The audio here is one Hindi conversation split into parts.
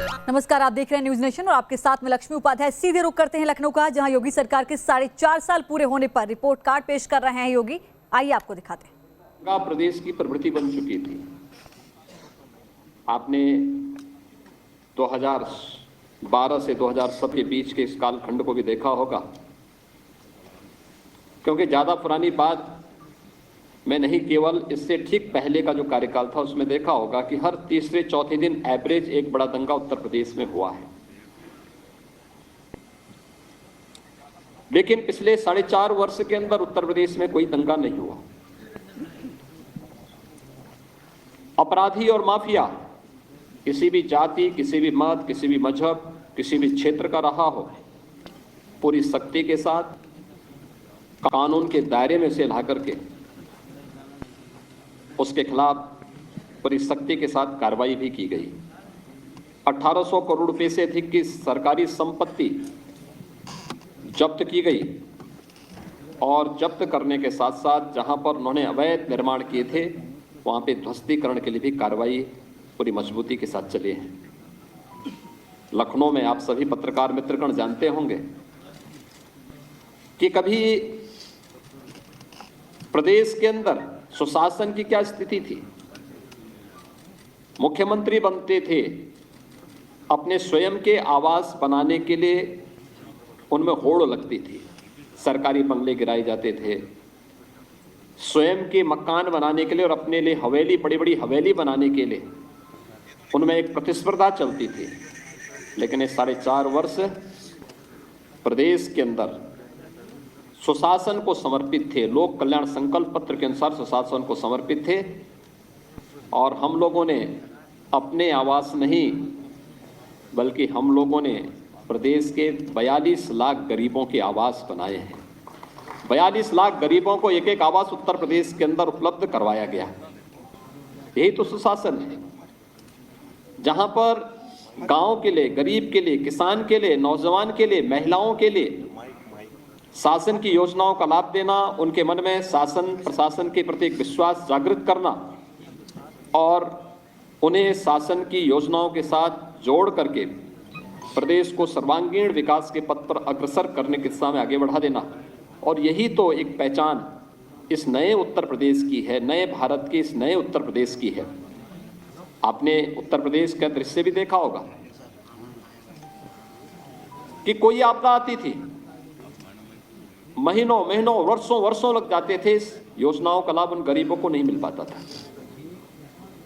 नमस्कार, आप देख रहे हैं न्यूज नेशन और आपके साथ में लक्ष्मी उपाध्याय। सीधे रुख करते हैं लखनऊ का, जहां योगी सरकार के 4.5 साल पूरे होने पर रिपोर्ट कार्ड पेश कर रहे हैं योगी। आइए आपको दिखाते हैं। प्रदेश की प्रवृत्ति बन चुकी थी। आपने 2012 से 2007 के बीच के इस कालखंड को भी देखा होगा, क्योंकि ज्यादा पुरानी बात मैं नहीं, केवल इससे ठीक पहले का जो कार्यकाल था उसमें देखा होगा कि हर तीसरे चौथे दिन एवरेज एक बड़ा दंगा उत्तर प्रदेश में हुआ है। लेकिन पिछले 4.5 वर्ष के अंदर उत्तर प्रदेश में कोई दंगा नहीं हुआ। अपराधी और माफिया किसी भी जाति, किसी भी मत, किसी भी मजहब, किसी भी क्षेत्र का रहा हो, पूरी सख्ती के साथ कानून के दायरे में से ला करके उसके खिलाफ पूरी सख्ती के साथ कार्रवाई भी की गई। 1800 करोड़ रुपए से अधिक की सरकारी संपत्ति जब्त की गई और जब्त करने के साथ साथ जहां पर उन्होंने अवैध निर्माण किए थे वहां पे ध्वस्तीकरण के लिए भी कार्रवाई पूरी मजबूती के साथ चली है। लखनऊ में आप सभी पत्रकार मित्रगण जानते होंगे कि कभी प्रदेश के अंदर सुशासन की क्या स्थिति थी। मुख्यमंत्री बनते थे, अपने स्वयं के आवास बनाने के लिए उनमें होड़ लगती थी, सरकारी बंगले गिराए जाते थे। स्वयं के मकान बनाने के लिए और अपने लिए हवेली, बड़ी बड़ी हवेली बनाने के लिए उनमें एक प्रतिस्पर्धा चलती थी। लेकिन ये 4.5 वर्ष प्रदेश के अंदर सुशासन को समर्पित थे, लोक कल्याण संकल्प पत्र के अनुसार सुशासन को समर्पित थे। और हम लोगों ने अपने आवास नहीं, बल्कि हम लोगों ने प्रदेश के 42 लाख गरीबों के आवास बनाए हैं। 42 लाख गरीबों को एक एक आवास उत्तर प्रदेश के अंदर उपलब्ध करवाया गया। यही तो सुशासन है, जहां पर गांव के लिए, गरीब के लिए, किसान के लिए, नौजवान के लिए, महिलाओं के लिए शासन की योजनाओं का लाभ देना, उनके मन में शासन प्रशासन के प्रति विश्वास जागृत करना और उन्हें शासन की योजनाओं के साथ जोड़ करके प्रदेश को सर्वांगीण विकास के पथ पर अग्रसर करने की दिशा में आगे बढ़ा देना। और यही तो एक पहचान इस नए उत्तर प्रदेश की है, नए भारत के इस नए उत्तर प्रदेश की है। आपने उत्तर प्रदेश का दृश्य भी देखा होगा कि कोई आपदा आती थी, महीनों महीनों वर्षों वर्षों लग जाते थे, इस योजनाओं का लाभ उन गरीबों को नहीं मिल पाता था।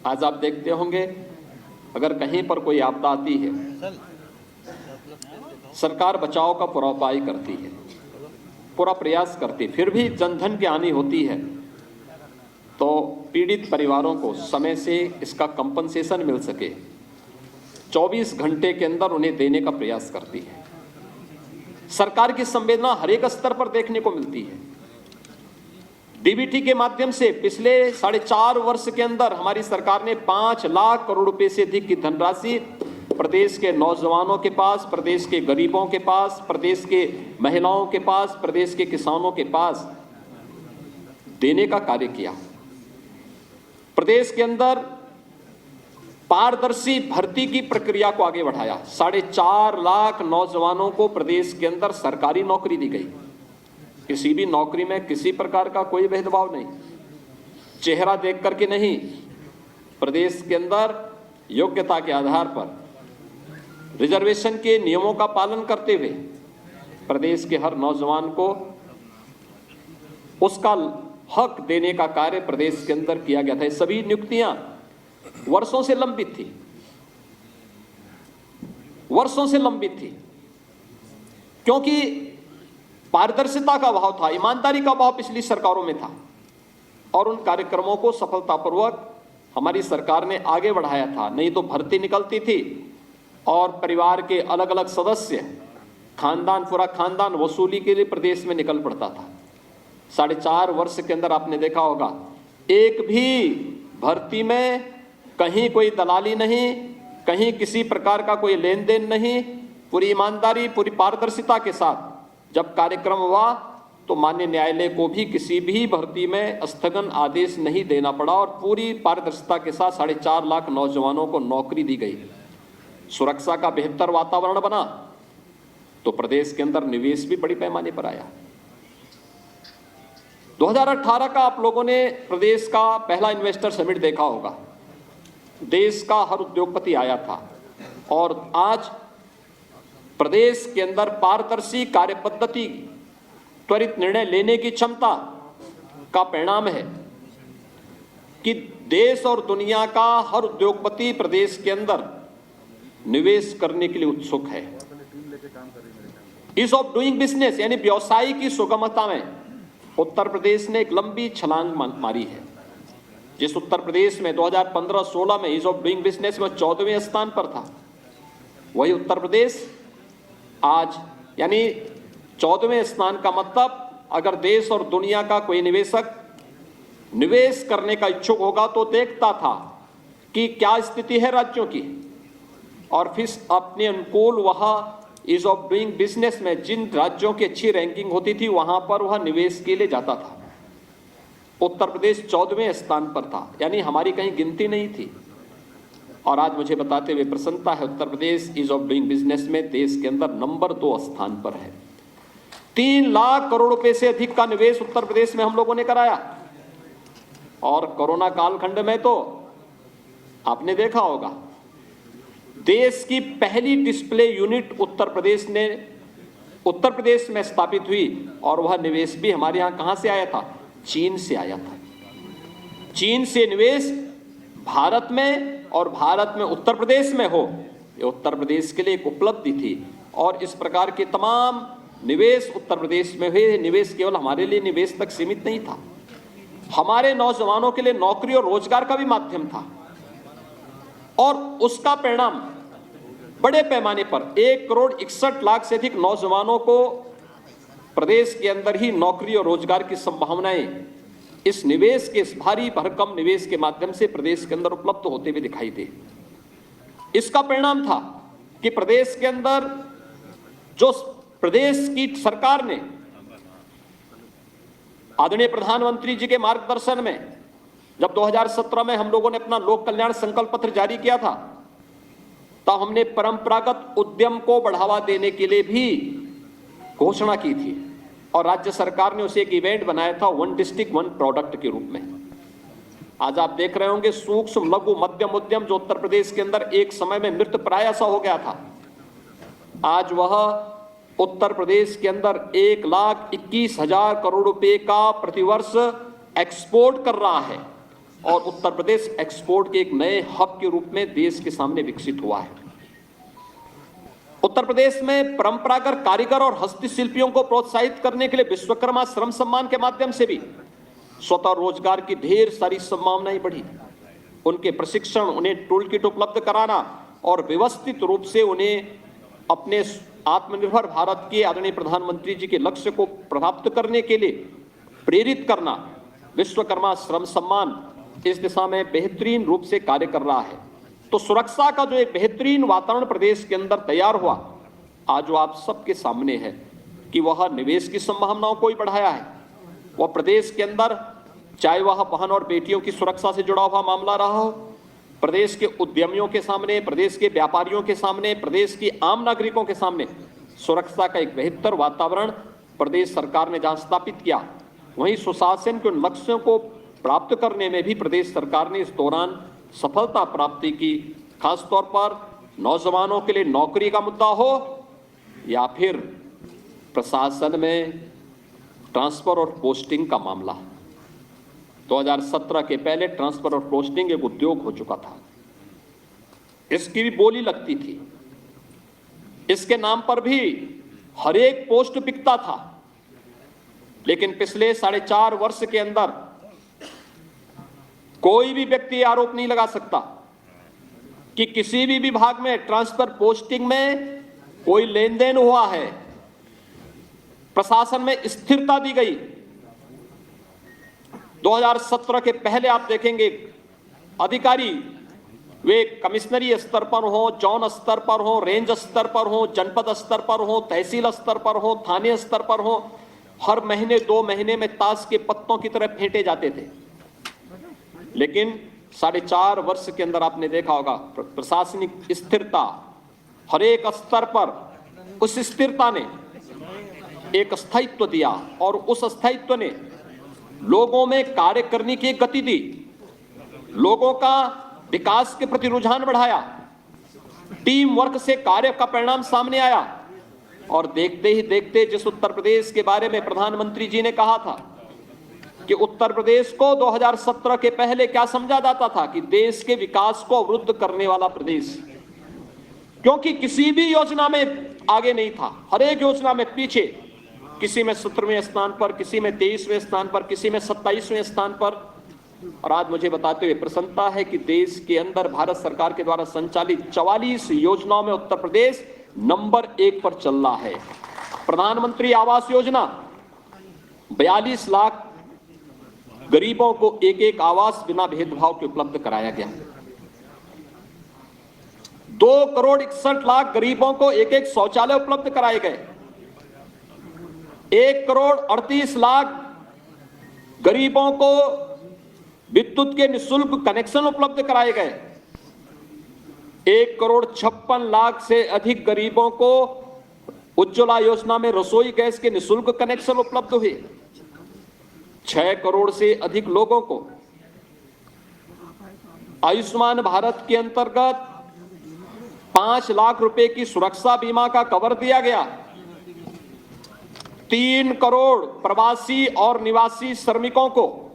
आज आप देखते होंगे, अगर कहीं पर कोई आपदा आती है, सरकार बचाव का पूरा उपाय करती है, पूरा प्रयास करती है, फिर भी जनधन की हानि होती है तो पीड़ित परिवारों को समय से इसका कंपनसेशन मिल सके 24 घंटे के अंदर उन्हें देने का प्रयास करती है। सरकार की संवेदना हर एक स्तर पर देखने को मिलती है। डीबीटी के माध्यम से पिछले 4.5 वर्ष के अंदर हमारी सरकार ने 5 लाख करोड़ रुपए से अधिक की धनराशि प्रदेश के नौजवानों के पास, प्रदेश के गरीबों के पास, प्रदेश के महिलाओं के पास, प्रदेश के किसानों के पास देने का कार्य किया। प्रदेश के अंदर पारदर्शी भर्ती की प्रक्रिया को आगे बढ़ाया। 4.5 लाख नौजवानों को प्रदेश के अंदर सरकारी नौकरी दी गई। किसी भी नौकरी में किसी प्रकार का कोई भेदभाव नहीं, चेहरा देख करके नहीं, प्रदेश के अंदर योग्यता के आधार पर रिजर्वेशन के नियमों का पालन करते हुए प्रदेश के हर नौजवान को उसका हक देने का कार्य प्रदेश के अंदर किया गया था। ये सभी नियुक्तियां वर्षों से लंबित थी, वर्षों से लंबित थी, क्योंकि पारदर्शिता का अभाव था, ईमानदारी का अभाव पिछली सरकारों में था। और उन कार्यक्रमों को सफलतापूर्वक हमारी सरकार ने आगे बढ़ाया था। नहीं तो भर्ती निकलती थी और परिवार के अलग अलग सदस्य, खानदान, पूरा खानदान वसूली के लिए प्रदेश में निकल पड़ता था। 4.5 वर्ष के अंदर आपने देखा होगा, एक भी भर्ती में कहीं कोई दलाली नहीं, कहीं किसी प्रकार का कोई लेन देन नहीं, पूरी ईमानदारी, पूरी पारदर्शिता के साथ जब कार्यक्रम हुआ तो माननीय न्यायालय को भी किसी भी भर्ती में स्थगन आदेश नहीं देना पड़ा और पूरी पारदर्शिता के साथ 4.5 लाख नौजवानों को नौकरी दी गई। सुरक्षा का बेहतर वातावरण बना तो प्रदेश के अंदर निवेश भी बड़ी पैमाने पर आया। 2018 का आप लोगों ने प्रदेश का पहला इन्वेस्टर समिट देखा होगा। देश का हर उद्योगपति आया था और आज प्रदेश के अंदर पारदर्शी कार्य पद्धति, त्वरित निर्णय लेने की क्षमता का परिणाम है कि देश और दुनिया का हर उद्योगपति प्रदेश के अंदर निवेश करने के लिए उत्सुक है। ईज ऑफ डूइंग बिजनेस यानी व्यवसाय की सुगमता में उत्तर प्रदेश ने एक लंबी छलांग मारी है। जिस उत्तर प्रदेश में 2015-16 में ईज ऑफ डूइंग बिजनेस में 14वें स्थान पर था, वही उत्तर प्रदेश आज यानी 14वें स्थान का मतलब अगर देश और दुनिया का कोई निवेशक निवेश करने का इच्छुक होगा तो देखता था कि क्या स्थिति है राज्यों की और फिर अपने अनुकूल वह ईज ऑफ डूइंग बिजनेस में जिन राज्यों की अच्छी रैंकिंग होती थी वहां पर वह निवेश के लिए जाता था। उत्तर प्रदेश 14वें स्थान पर था, यानी हमारी कहीं गिनती नहीं थी। और आज मुझे बताते हुए प्रसन्नता है, Uttar Pradesh ease of doing business में देश के अंदर नंबर 2 स्थान पर है। 3 लाख करोड़ रुपए से अधिक का निवेश उत्तर प्रदेश में हम लोगों ने कराया। और कोरोना कालखंड में तो आपने देखा होगा, देश की पहली डिस्प्ले यूनिट उत्तर प्रदेश में स्थापित हुई और वह निवेश भी हमारे यहां कहां से आया था? चीन से आया था। चीन से निवेश भारत में और भारत में उत्तर प्रदेश में हो, ये उत्तर प्रदेश के लिए एक उपलब्धि थी। और इस प्रकार के तमाम निवेश उत्तर प्रदेश में हुए। निवेश केवल हमारे लिए निवेश तक सीमित नहीं था, हमारे नौजवानों के लिए नौकरी और रोजगार का भी माध्यम था। और उसका परिणाम बड़े पैमाने पर 1,61,00,000 से अधिक नौजवानों को प्रदेश के अंदर ही नौकरी और रोजगार की संभावनाएं इस निवेश के, इस भारी भरकम निवेश के माध्यम से प्रदेश के अंदर उपलब्ध होते हुए दिखाई दे। इसका परिणाम था कि प्रदेश के अंदर जो प्रदेश की सरकार ने आदरणीय प्रधानमंत्री जी के मार्गदर्शन में जब 2017 में हम लोगों ने अपना लोक कल्याण संकल्प पत्र जारी किया था, तब हमने परंपरागत उद्यम को बढ़ावा देने के लिए भी घोषणा की थी और राज्य सरकार ने उसे एक इवेंट बनाया था, 1 डिस्ट्रिक्ट 1 प्रोडक्ट के रूप में। आज आप देख रहे होंगे सूक्ष्म लघु मध्यम उद्यम जो उत्तर प्रदेश के अंदर एक समय में मृतप्राय सा हो गया था, आज वह उत्तर प्रदेश के अंदर 1,21,000 करोड़ रुपए का प्रतिवर्ष एक्सपोर्ट कर रहा है और उत्तर प्रदेश एक्सपोर्ट के एक नए हब के रूप में देश के सामने विकसित हुआ है। उत्तर प्रदेश में परंपरागत कारीगर और हस्तशिल्पियों को प्रोत्साहित करने के लिए विश्वकर्मा श्रम सम्मान के माध्यम से भी स्वतः रोजगार की ढेर सारी संभावनाएं बढ़ी। उनके प्रशिक्षण, उन्हें टूल किट उपलब्ध कराना और व्यवस्थित रूप से उन्हें अपने आत्मनिर्भर भारत के आदरणीय प्रधानमंत्री जी के लक्ष्य को प्राप्त करने के लिए प्रेरित करना, विश्वकर्मा श्रम सम्मान इस दिशा में बेहतरीन रूप से कार्य कर रहा है। तो सुरक्षा का जो एक बेहतरीन वातावरण प्रदेश के अंदर तैयार हुआ, आज वो आप सबके सामने है कि वह निवेश की संभावनाओं को ही बढ़ाया है। वह प्रदेश के अंदर चाहे वह बहन और बेटियों की सुरक्षा से जुड़ा हुआ मामला रहा हो, प्रदेश के उद्यमियों के सामने, प्रदेश के व्यापारियों के सामने, प्रदेश की आम नागरिकों के सामने सुरक्षा का एक बेहतर वातावरण प्रदेश सरकार ने जहां स्थापित किया, वहीं सुशासन के उन लक्ष्यों को प्राप्त करने में भी प्रदेश सरकार ने इस दौरान सफलता प्राप्ति की। खासतौर पर नौजवानों के लिए नौकरी का मुद्दा हो या फिर प्रशासन में ट्रांसफर और पोस्टिंग का मामला। 2017 के पहले ट्रांसफर और पोस्टिंग एक उद्योग हो चुका था, इसकी भी बोली लगती थी, इसके नाम पर भी हर एक पोस्ट बिकता था। लेकिन पिछले 4.5 वर्ष के अंदर कोई भी व्यक्ति आरोप नहीं लगा सकता कि किसी भी विभाग में ट्रांसफर पोस्टिंग में कोई लेन देन हुआ है। प्रशासन में स्थिरता दी गई। 2017 के पहले आप देखेंगे अधिकारी वे कमिश्नरी स्तर पर हो, जोन स्तर पर हो, रेंज स्तर पर हो, जनपद स्तर पर हो, तहसील स्तर पर हो, थाने स्तर पर हो, हर महीने 2 महीने में ताश के पत्तों की तरह फेंटे जाते थे। लेकिन 4.5 वर्ष के अंदर आपने देखा होगा प्रशासनिक स्थिरता, हर एक स्तर पर उस स्थिरता ने एक स्थायित्व दिया और उस स्थायित्व ने लोगों में कार्य करने की एक गति दी, लोगों का विकास के प्रति रुझान बढ़ाया, टीम वर्क से कार्य का परिणाम सामने आया। और देखते ही देखते जिस उत्तर प्रदेश के बारे में प्रधानमंत्री जी ने कहा था कि उत्तर प्रदेश को 2017 के पहले क्या समझा जाता था कि देश के विकास को अवरुद्ध करने वाला प्रदेश, क्योंकि किसी भी योजना में आगे नहीं था, हर एक योजना में पीछे, किसी में 17वें स्थान पर, किसी में 23वें स्थान पर, किसी में 27वें स्थान पर। और आज मुझे बताते हुए प्रसन्नता है कि देश के अंदर भारत सरकार के द्वारा संचालित 44 योजनाओं में उत्तर प्रदेश नंबर 1 पर चल रहा है। प्रधानमंत्री आवास योजना 42 लाख गरीबों को एक एक आवास बिना भेदभाव के उपलब्ध कराया गया। 2 करोड़ 61 लाख गरीबों को एक एक शौचालय उपलब्ध कराए गए। 1 करोड़ 38 लाख गरीबों को विद्युत के निःशुल्क कनेक्शन उपलब्ध कराए गए। 1 करोड़ 56 लाख से अधिक गरीबों को उज्ज्वला योजना में रसोई गैस के निःशुल्क कनेक्शन उपलब्ध हुए। 6 करोड़ से अधिक लोगों को आयुष्मान भारत के अंतर्गत 5 लाख रुपए की सुरक्षा बीमा का कवर दिया गया। 3 करोड़ प्रवासी और निवासी श्रमिकों को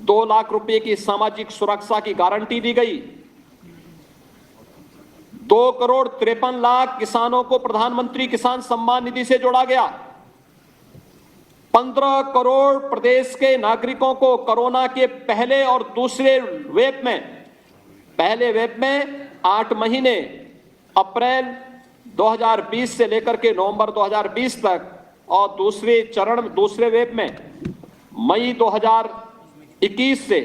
2 लाख रुपए की सामाजिक सुरक्षा की गारंटी दी गई। 2 करोड़ 53 लाख किसानों को प्रधानमंत्री किसान सम्मान निधि से जोड़ा गया। 15 करोड़ प्रदेश के नागरिकों को कोरोना के पहले और दूसरे वेव में, पहले वेव में 8 महीने अप्रैल 2020 से लेकर के नवंबर 2020 तक और दूसरे वेव में मई 2021 से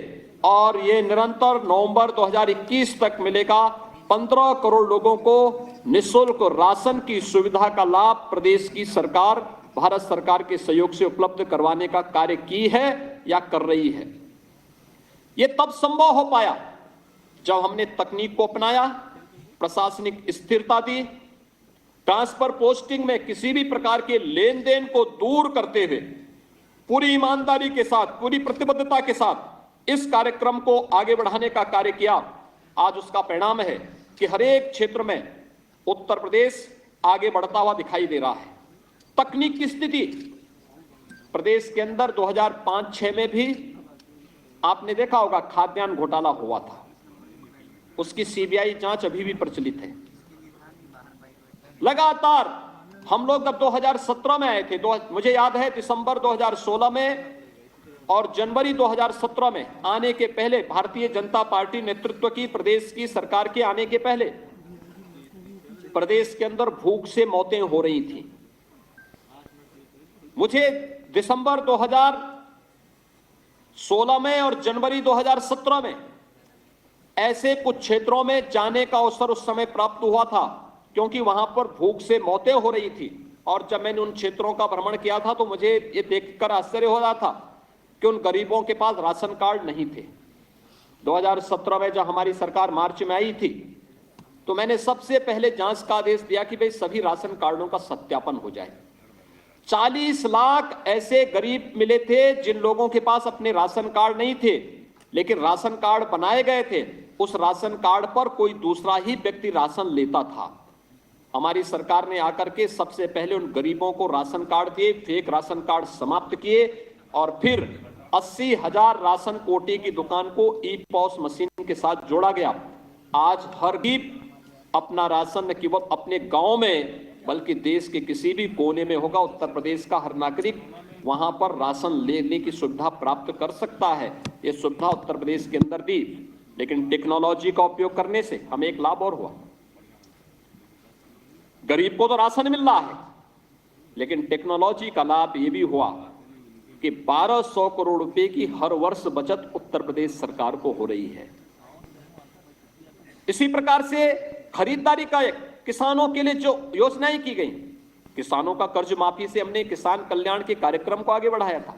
और ये निरंतर नवंबर 2021 तक मिलेगा। 15 करोड़ लोगों को निःशुल्क राशन की सुविधा का लाभ प्रदेश की सरकार, भारत सरकार के सहयोग से उपलब्ध करवाने का कार्य की है या कर रही है। ये तब संभव हो पाया जब हमने तकनीक को अपनाया, प्रशासनिक स्थिरता दी, ट्रांसफर पोस्टिंग में किसी भी प्रकार के लेन देन को दूर करते हुए पूरी ईमानदारी के साथ, पूरी प्रतिबद्धता के साथ इस कार्यक्रम को आगे बढ़ाने का कार्य किया। आज उसका परिणाम है कि हर एक क्षेत्र में उत्तर प्रदेश आगे बढ़ता हुआ दिखाई दे रहा है। तकनीक की स्थिति प्रदेश के अंदर 2005-6 में भी आपने देखा होगा खाद्यान्न घोटाला हुआ था, उसकी सीबीआई जांच अभी भी प्रचलित है। लगातार हम लोग जब 2017 में आए थे, मुझे याद है दिसंबर 2016 में और जनवरी 2017 में आने के पहले, भारतीय जनता पार्टी नेतृत्व की प्रदेश की सरकार के आने के पहले प्रदेश के अंदर भूख से मौतें हो रही थी। मुझे दिसंबर 2016 में और जनवरी 2017 में ऐसे कुछ क्षेत्रों में जाने का अवसर उस समय प्राप्त हुआ था, क्योंकि वहां पर भूख से मौतें हो रही थी। और जब मैंने उन क्षेत्रों का भ्रमण किया था तो मुझे ये देखकर आश्चर्य हो रहा था कि उन गरीबों के पास राशन कार्ड नहीं थे। 2017 में जब हमारी सरकार मार्च में आई थी तो मैंने सबसे पहले जांच का आदेश दिया कि भाई सभी राशन कार्डों का सत्यापन हो जाए। 40 लाख ऐसे गरीब मिले थे जिन लोगों के पास अपने राशन कार्ड नहीं थे, लेकिन राशन कार्ड बनाए गए थे। उस राशन कार्ड पर कोई दूसरा ही व्यक्ति राशन लेता था। हमारी सरकार ने आकर के सबसे पहले उन गरीबों को राशन कार्ड दिए, फेक राशन कार्ड समाप्त किए और फिर 80,000 राशन कोटे की दुकान को ई पॉस मशीन के साथ जोड़ा गया। आज हर गरीब अपना राशन न केवल अपने गांव में बल्कि देश के किसी भी कोने में होगा, उत्तर प्रदेश का हर नागरिक वहां पर राशन लेने की सुविधा प्राप्त कर सकता है। ये सुविधा उत्तर प्रदेश के अंदर दी, लेकिन टेक्नोलॉजी का उपयोग करने से हमें एक लाभ और हुआ। गरीब को तो राशन मिल रहा है, लेकिन टेक्नोलॉजी का लाभ यह भी हुआ कि 1200 करोड़ रुपए की हर वर्ष बचत उत्तर प्रदेश सरकार को हो रही है। इसी प्रकार से खरीदारी का किसानों के लिए जो योजनाएं की गई, किसानों का कर्ज माफी से हमने किसान कल्याण के कार्यक्रम को आगे बढ़ाया था।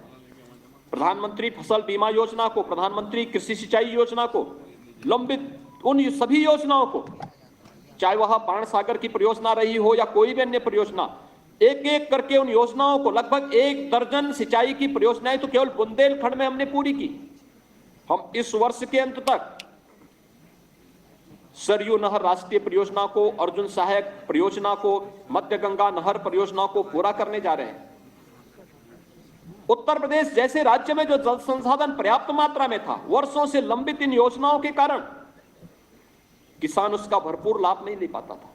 प्रधानमंत्री फसल बीमा योजना को, प्रधानमंत्री कृषि सिंचाई योजना को, लंबित उन सभी योजनाओं को चाहे वह बाण सागर की परियोजना रही हो या कोई भी अन्य परियोजना, एक एक करके उन योजनाओं को, लगभग 1 दर्जन सिंचाई की परियोजनाएं तो केवल बुंदेलखंड में हमने पूरी की। हम इस वर्ष के अंत तक सरयू नहर राष्ट्रीय परियोजना को, अर्जुन सहायक परियोजना को, मध्य गंगा नहर परियोजना को पूरा करने जा रहे हैं। उत्तर प्रदेश जैसे राज्य में जो जल संसाधन पर्याप्त मात्रा में था, वर्षों से लंबित इन योजनाओं के कारण किसान उसका भरपूर लाभ नहीं ले पाता था,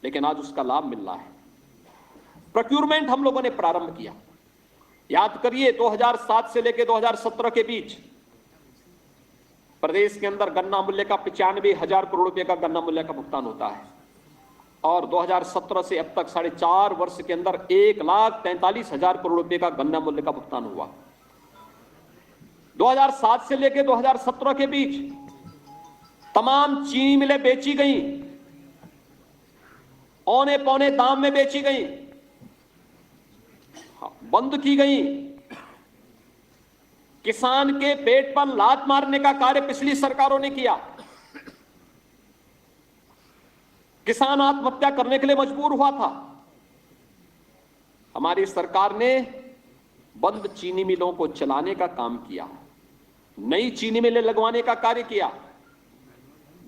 लेकिन आज उसका लाभ मिल रहा है। प्रोक्यूरमेंट हम लोगों ने प्रारंभ किया। याद करिए, 2007 से लेकर 2017 के बीच प्रदेश के अंदर गन्ना मूल्य का 95,000 करोड़ रुपए का गन्ना मूल्य का भुगतान होता है, और 2017 से अब तक 4.5 वर्ष के अंदर 1,43,000 करोड़ रुपए का गन्ना मूल्य का भुगतान हुआ। 2007 से लेकर 2017 के बीच तमाम चीनी मिलें बेची गई, औने पौने दाम में बेची गई, बंद की गई। किसान के पेट पर लात मारने का कार्य पिछली सरकारों ने किया। किसान आत्महत्या करने के लिए मजबूर हुआ था। हमारी सरकार ने बंद चीनी मिलों को चलाने का काम किया, नई चीनी मिलें लगवाने का कार्य किया,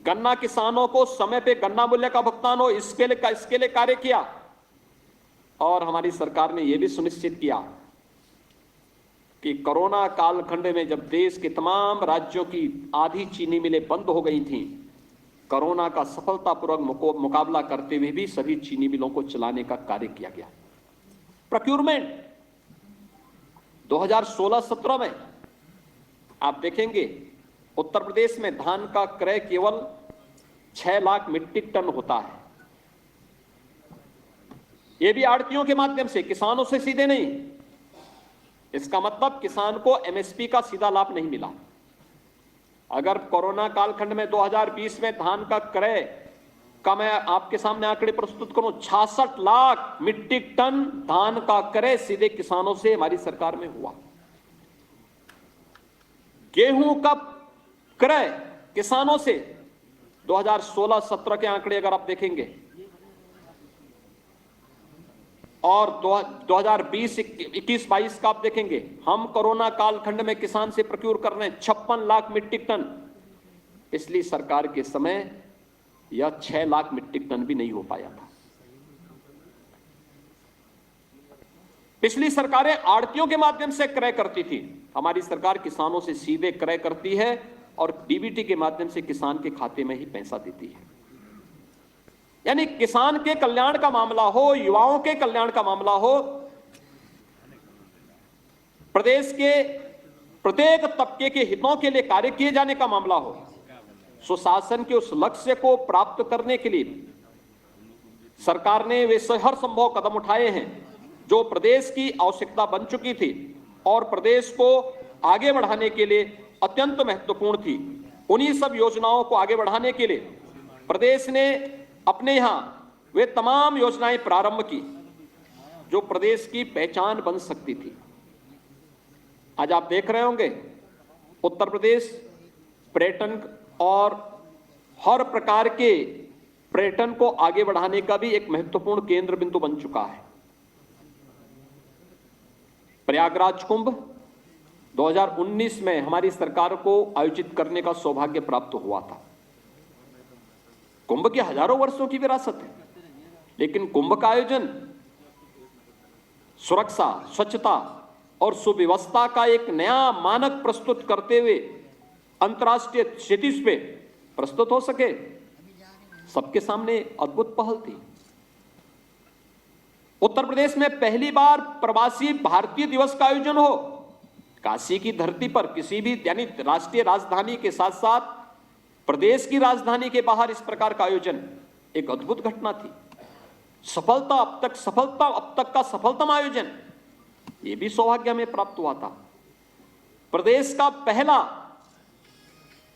गन्ना किसानों को समय पे गन्ना मूल्य का भुगतान हो, इसके लिए कार्य किया। और हमारी सरकार ने यह भी सुनिश्चित किया कि कोरोना कालखंड में जब देश के तमाम राज्यों की आधी चीनी मिलें बंद हो गई थीं, कोरोना का सफलतापूर्वक मुकाबला करते हुए भी सभी चीनी मिलों को चलाने का कार्य किया गया। प्रोक्यूरमेंट 2016-17 में आप देखेंगे उत्तर प्रदेश में धान का क्रय केवल 6 लाख मीट्रिक टन होता है। यह भी आड़तियों के माध्यम से, किसानों से सीधे नहीं। इसका मतलब किसान को एमएसपी का सीधा लाभ नहीं मिला। अगर कोरोना कालखंड में 2020 में धान का क्रय का मैं आपके सामने आंकड़े प्रस्तुत करूं, 66 लाख मीट्रिक टन धान का क्रय सीधे किसानों से हमारी सरकार में हुआ। गेहूं का क्रय किसानों से 2016-17 के आंकड़े अगर आप देखेंगे, और 2020-21-22 का आप देखेंगे, हम कोरोना कालखंड में किसान से प्रोक्यूर कर रहे हैं 56 लाख मीट्रिक टन। पिछली सरकार के समय यह 6 लाख मीट्रिक टन भी नहीं हो पाया था। पिछली सरकारें आड़तियों के माध्यम से क्रय करती थी, हमारी सरकार किसानों से सीधे क्रय करती है और डीबीटी के माध्यम से किसान के खाते में ही पैसा देती है। यानी किसान के कल्याण का मामला हो, युवाओं के कल्याण का मामला हो, प्रदेश के प्रत्येक तबके के हितों के लिए कार्य किए जाने का मामला हो, सुशासन के उस लक्ष्य को प्राप्त करने के लिए सरकार ने वे हर संभव कदम उठाए हैं जो प्रदेश की आवश्यकता बन चुकी थी और प्रदेश को आगे बढ़ाने के लिए अत्यंत महत्वपूर्ण थी। उन्हीं सब योजनाओं को आगे बढ़ाने के लिए प्रदेश ने अपने यहां वे तमाम योजनाएं प्रारंभ की जो प्रदेश की पहचान बन सकती थी। आज आप देख रहे होंगे उत्तर प्रदेश पर्यटन और हर प्रकार के पर्यटन को आगे बढ़ाने का भी एक महत्वपूर्ण केंद्र बिंदु बन चुका है। प्रयागराज कुंभ 2019 में हमारी सरकार को आयोजित करने का सौभाग्य प्राप्त हुआ था। कुंभ की हजारों वर्षों की विरासत है, लेकिन कुंभ का आयोजन सुरक्षा, स्वच्छता और सुव्यवस्था का एक नया मानक प्रस्तुत करते हुए अंतर्राष्ट्रीय क्षितिज पे प्रस्तुत हो सके, सबके सामने अद्भुत पहल थी। उत्तर प्रदेश में पहली बार प्रवासी भारतीय दिवस का आयोजन हो, काशी की धरती पर किसी भी यानी राष्ट्रीय राजधानी के साथ साथ प्रदेश की राजधानी के बाहर इस प्रकार का आयोजन एक अद्भुत घटना थी। सफलता, अब तक का सफलतम आयोजन, यह भी सौभाग्य हमें प्राप्त हुआ था। प्रदेश का पहला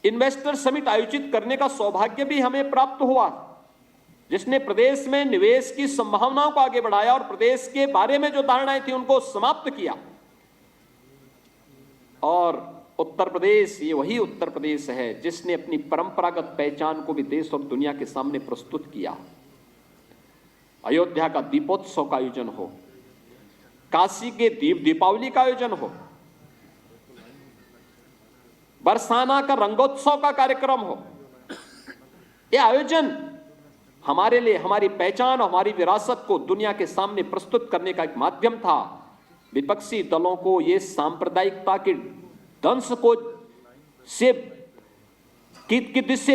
इन्वेस्टर समिट आयोजित करने का सौभाग्य भी हमें प्राप्त हुआ, जिसने प्रदेश में निवेश की संभावनाओं को आगे बढ़ाया और प्रदेश के बारे में जो धारणाएं थी उनको समाप्त किया। और उत्तर प्रदेश, ये वही उत्तर प्रदेश है जिसने अपनी परंपरागत पहचान को भी देश और दुनिया के सामने प्रस्तुत किया। अयोध्या का दीपोत्सव का आयोजन हो, काशी के दीपावली का आयोजन हो, बरसाना का रंगोत्सव का कार्यक्रम हो, ये आयोजन हमारे लिए हमारी पहचान और हमारी विरासत को दुनिया के सामने प्रस्तुत करने का एक माध्यम था। विपक्षी दलों को ये सांप्रदायिकता के दंश को से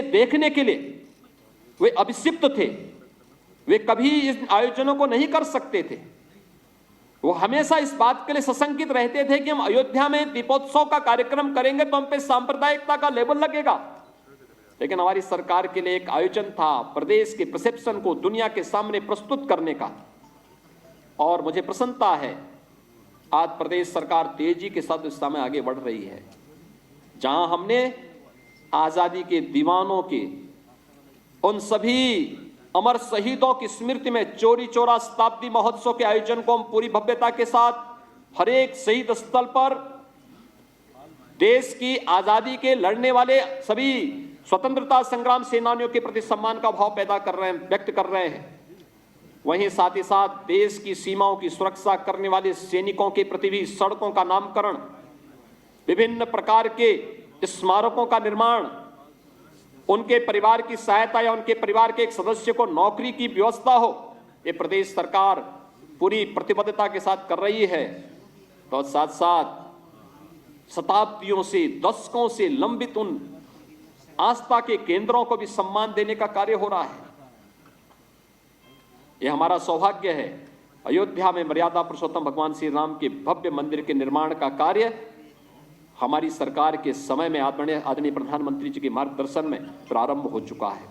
देखने के लिए वे अभिषिप्त थे। वे कभी इस आयोजनों को नहीं कर सकते थे। वो हमेशा इस बात के लिए सशंकित रहते थे कि हम अयोध्या में दीपोत्सव का कार्यक्रम करेंगे तो हम पे सांप्रदायिकता का लेबल लगेगा। लेकिन हमारी सरकार के लिए एक आयोजन था प्रदेश के परसेप्शन को दुनिया के सामने प्रस्तुत करने का। और मुझे प्रसन्नता है आज प्रदेश सरकार तेजी के साथ इस समय आगे बढ़ रही है। जहां हमने आजादी के दीवानों के उन सभी अमर शहीदों की स्मृति में चौरी चौरा शताब्दी महोत्सव के आयोजन को हम पूरी भव्यता के साथ हर एक शहीद स्थल पर देश की आजादी के लड़ने वाले सभी स्वतंत्रता संग्राम सेनानियों के प्रति सम्मान का भाव पैदा कर रहे हैं, व्यक्त कर रहे हैं। वहीं साथ ही साथ देश की सीमाओं की सुरक्षा करने वाले सैनिकों के प्रति भी सड़कों का नामकरण, विभिन्न प्रकार के स्मारकों का निर्माण, उनके परिवार की सहायता या उनके परिवार के एक सदस्य को नौकरी की व्यवस्था हो, ये प्रदेश सरकार पूरी प्रतिबद्धता के साथ कर रही है। तो साथ साथ शताब्दियों से दशकों से लंबित उन आस्था के केंद्रों को भी सम्मान देने का कार्य हो रहा है। यह हमारा सौभाग्य है। अयोध्या में मर्यादा पुरुषोत्तम भगवान श्री राम के भव्य मंदिर के निर्माण का कार्य हमारी सरकार के समय में आदरणीय प्रधानमंत्री जी के मार्गदर्शन में प्रारंभ हो चुका है।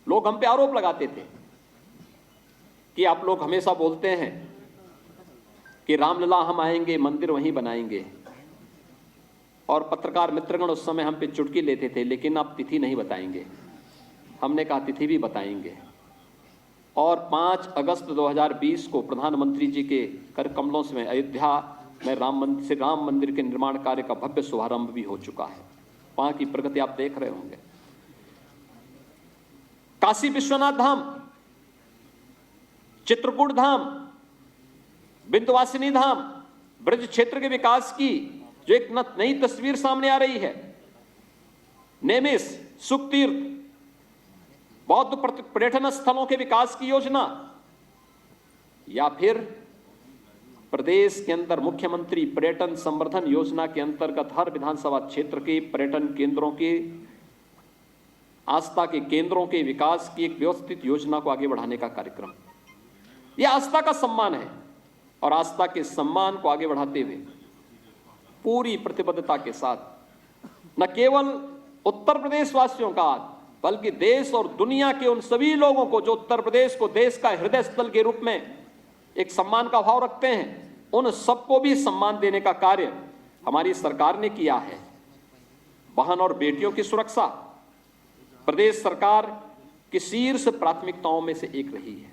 लोग हम पे आरोप लगाते थे कि आप लोग हमेशा बोलते हैं कि रामलला हम आएंगे मंदिर वहीं बनाएंगे, और पत्रकार मित्रगण उस समय हम पे चुटकी लेते थे, लेकिन आप तिथि नहीं बताएंगे। हमने कहा तिथि भी बताएंगे। और 5 अगस्त 2020 को प्रधानमंत्री जी के कर कमलों से अयोध्या में राम मंदिर के निर्माण कार्य का भव्य शुभारंभ भी हो चुका है। वहां की प्रगति आप देख रहे होंगे। काशी विश्वनाथ धाम, चित्रकूट धाम, विंध्यवासिनी धाम, ब्रज क्षेत्र के विकास की जो एक नई तस्वीर सामने आ रही है, नेमिस, सुखतीर्थ, बौद्ध पर्यटन स्थलों के विकास की योजना, या फिर प्रदेश के अंदर मुख्यमंत्री पर्यटन संवर्धन योजना के अंतर्गत हर विधानसभा क्षेत्र के पर्यटन केंद्रों के, आस्था के केंद्रों के विकास की एक व्यवस्थित योजना को आगे बढ़ाने का कार्यक्रम। यह आस्था का सम्मान है, और आस्था के सम्मान को आगे बढ़ाते हुए पूरी प्रतिबद्धता के साथ न केवल उत्तर प्रदेश वासियों का बल्कि देश और दुनिया के उन सभी लोगों को जो उत्तर प्रदेश को देश का हृदय स्थल के रूप में एक सम्मान का भाव रखते हैं, उन सबको भी सम्मान देने का कार्य हमारी सरकार ने किया है। बहन और बेटियों की सुरक्षा प्रदेश सरकार की शीर्ष प्राथमिकताओं में से एक रही है।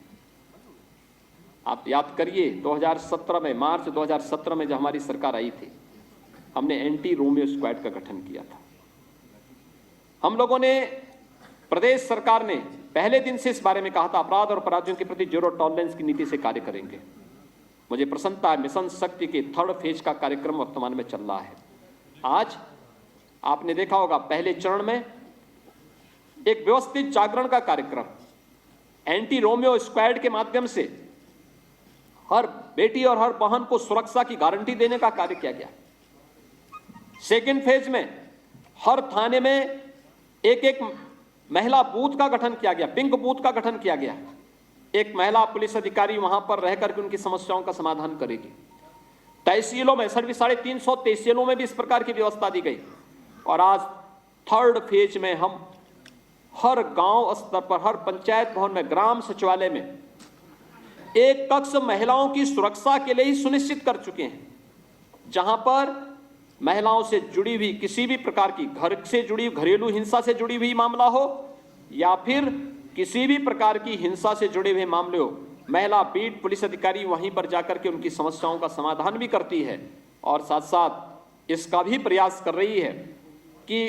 आप याद करिए 2017 में, मार्च 2017 में जब हमारी सरकार आई थी, हमने एंटी रोमियो स्क्वाड का गठन किया था। हम लोगों ने, प्रदेश सरकार ने पहले दिन से इस बारे में कहा था अपराध और अपराधियों के प्रति जीरो टॉलरेंस की नीति से कार्य करेंगे। मुझे प्रसन्नता है मिशन शक्ति के 3rd फेज का कार्यक्रम वर्तमान में चल रहा है। आज आपने देखा होगा पहले चरण में एक व्यवस्थित जागरण का कार्यक्रम एंटी रोमियो स्क्वाड के माध्यम से हर बेटी और हर बहन को सुरक्षा की गारंटी देने का कार्य किया गया। सेकेंड फेज में हर थाने में एक महिला बूथ का गठन किया गया, पिंक बूथ का गठन किया गया। एक महिला पुलिस अधिकारी वहां पर रह करके उनकी समस्याओं का समाधान करेगी। तहसीलों में 350 तहसीलों में भी इस प्रकार की व्यवस्था दी गई। और आज 3rd फेज में हम हर गांव स्तर पर, हर पंचायत भवन में, ग्राम सचिवालय में एक कक्ष महिलाओं की सुरक्षा के लिए ही सुनिश्चित कर चुके हैं, जहां पर महिलाओं से जुड़ी हुई किसी भी प्रकार की घर से जुड़ी घरेलू हिंसा से जुड़ी हुई मामला हो या फिर किसी भी प्रकार की हिंसा से जुड़े हुए मामले हो, महिला बीट पुलिस अधिकारी वहीं पर जाकर के उनकी समस्याओं का समाधान भी करती है। और साथ साथ इसका भी प्रयास कर रही है कि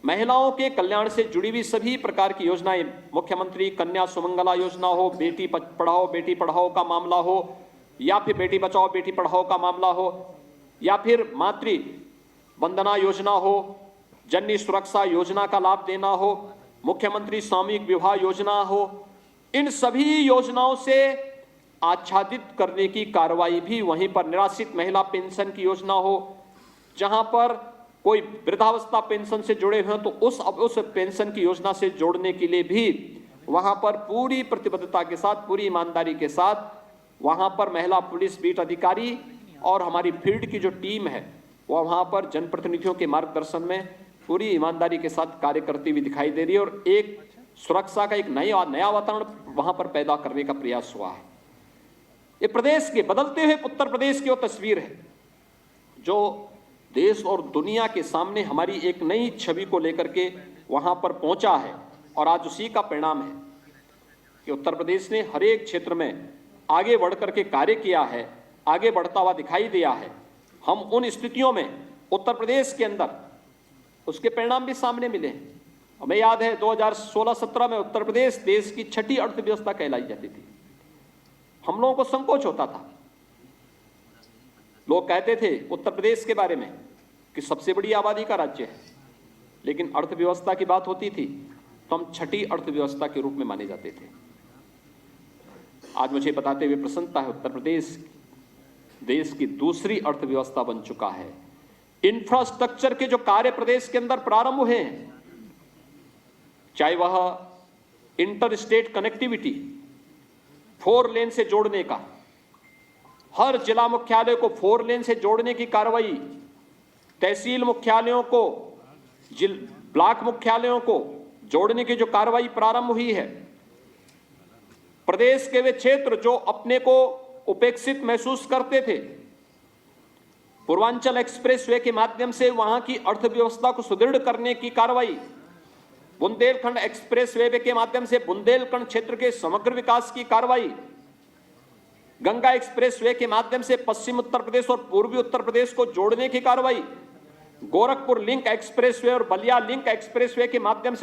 महिलाओं के कल्याण से जुड़ी हुई सभी प्रकार की योजनाएं, मुख्यमंत्री कन्या सुमंगला योजना हो, बेटी पढ़ाओ का मामला हो, या फिर बेटी बचाओ बेटी पढ़ाओ का मामला हो, या फिर मातृ वंदना योजना हो, जननी सुरक्षा योजना का लाभ देना हो, मुख्यमंत्री सामूहिक विवाह योजना हो, इन सभी योजनाओं से आच्छादित करने की कार्रवाई भी वहीं पर, निराश्रित महिला पेंशन की योजना हो, जहां पर कोई वृद्धावस्था पेंशन से जुड़े हुए हैं तो उस पेंशन की योजना से जोड़ने के लिए भी वहां पर पूरी प्रतिबद्धता के साथ, पूरी ईमानदारी के साथ वहां पर महिला पुलिस बीट अधिकारी और हमारी फील्ड की जो टीम है वह वहां पर जनप्रतिनिधियों के मार्गदर्शन में पूरी ईमानदारी के साथ कार्य करती हुई दिखाई दे रही है और एक सुरक्षा का एक नया वातावरण वहां पर पैदा करने का प्रयास हुआ है। ये प्रदेश के बदलते हुए उत्तर प्रदेश की वो तस्वीर है जो देश और दुनिया के सामने हमारी एक नई छवि को लेकर के वहां पर पहुंचा है और आज उसी का परिणाम है कि उत्तर प्रदेश ने हर एक क्षेत्र में आगे बढ़कर के कार्य किया है, आगे बढ़ता हुआ दिखाई दिया है। हम उन स्थितियों में उत्तर प्रदेश के अंदर उसके परिणाम भी सामने मिले हैं। हमें याद है 2016-17 में उत्तर प्रदेश देश की छठी अर्थव्यवस्था कहलाई जाती थी। हम लोगों को संकोच होता था, लोग कहते थे उत्तर प्रदेश के बारे में कि सबसे बड़ी आबादी का राज्य है, लेकिन अर्थव्यवस्था की बात होती थी तो हम छठी अर्थव्यवस्था के रूप में माने जाते थे। आज मुझे बताते हुए प्रसन्नता है, उत्तर प्रदेश देश की दूसरी अर्थव्यवस्था बन चुका है। इंफ्रास्ट्रक्चर के जो कार्य प्रदेश के अंदर प्रारंभ हुए हैं, चाहे वह इंटर स्टेट कनेक्टिविटी 4 लेन से जोड़ने का, हर जिला मुख्यालय को 4 लेन से जोड़ने की कार्रवाई, तहसील मुख्यालयों को ब्लॉक मुख्यालयों को जोड़ने की जो कार्रवाई प्रारंभ हुई है, प्रदेश के वे क्षेत्र जो अपने को उपेक्षित महसूस करते थे, पूर्वांचल एक्सप्रेसवे के माध्यम से वहां की अर्थव्यवस्था को सुदृढ़ करने की कार्रवाई, बुंदेलखंड एक्सप्रेसवे के माध्यम से बुंदेलखंड क्षेत्र के समग्र विकास की कार्रवाई, गंगा एक्सप्रेसवे के माध्यम से पश्चिम उत्तर प्रदेश और पूर्वी उत्तर प्रदेश को जोड़ने की कार्रवाई, गोरखपुर लिंक एक्सप्रेसवे और बलिया लिंक एक्सप्रेसवे के माध्यम से